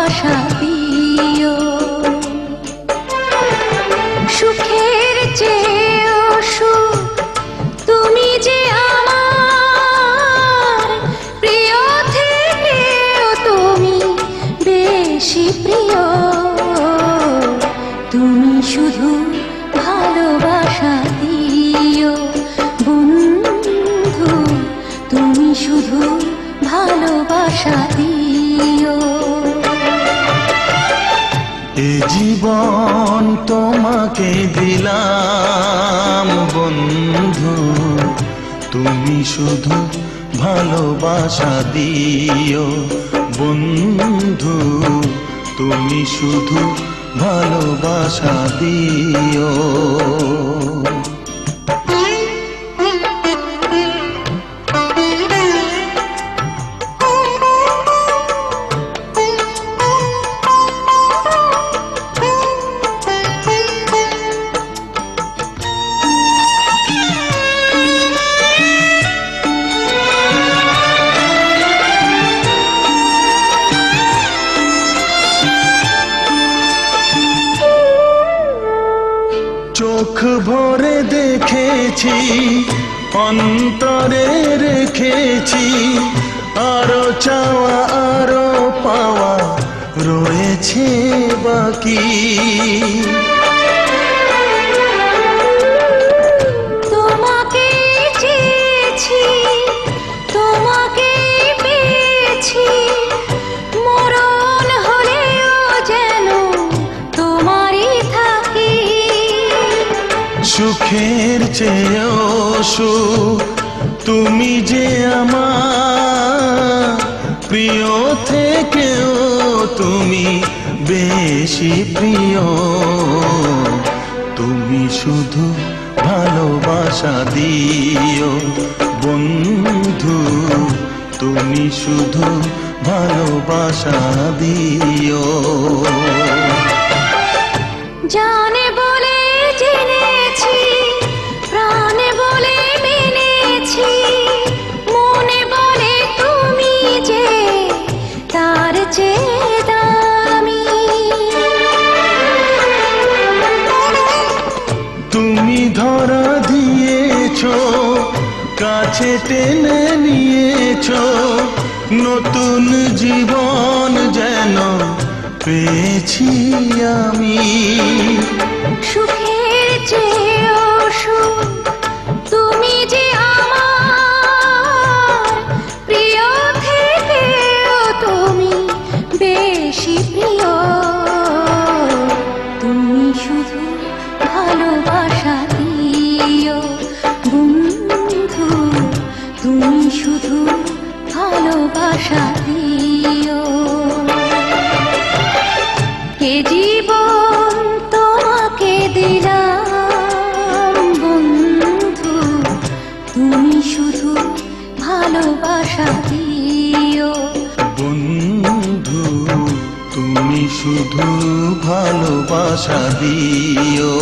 ভালোবাসা দিও। সুখের চেয়েও সুখ তুমি যে আমার, প্রিয় থেকেও তুমি বেশি প্রিয়। তুমি শুধু ভালোবাসা দিও বন্ধু, তুমি শুধু ভালোবাসা দিও। এ জীবন তোমাকে দিলাম বন্ধু, তুমি শুধু ভালোবাসা দিও বন্ধু, তুমি শুধু ভালোবাসা দিও। চোখ ভরে দেখেছি, অন্তরে রেখেছি, আরো চাওয়া আরো পাওয়া রয়েছে বাকি। তোমাকে চেয়েছি, তোমাকে পেয়েছি, মরণ হলেও যেন তোমারই থাকি। সুখের চেয়েও সুখ তুমি যে আমার, প্রিয় থেকেও তুমি বেশি প্রিয়। তুমি শুধু ভালোবাসা দিও বন্ধু, তুমি শুধু ভালোবাসা দিও। জানে বলে জেনেছি, প্রাণে বলে মেনেছি, মনে বলে তুমি যে তার চেয়ে দামি। তুমি ধরা দিয়েছো, কাছে টেনে নিয়েছো, নতুন জীবন যেন পেয়েছি আমি। সুখের চেয়েও সুখ তুমি যে আমার, প্রিয় থেকেও তুমি বেশি প্রিয়। তুমি শুধু ভালোবাসা দিও বন্ধু, তুমি শুধু ভালোবাসা দিও। এ জীবন তোমাকে দিলাম বন্ধু, তুমি শুধু ভালোবাসা দিও বন্ধু, তুমি শুধু ভালোবাসা দিও।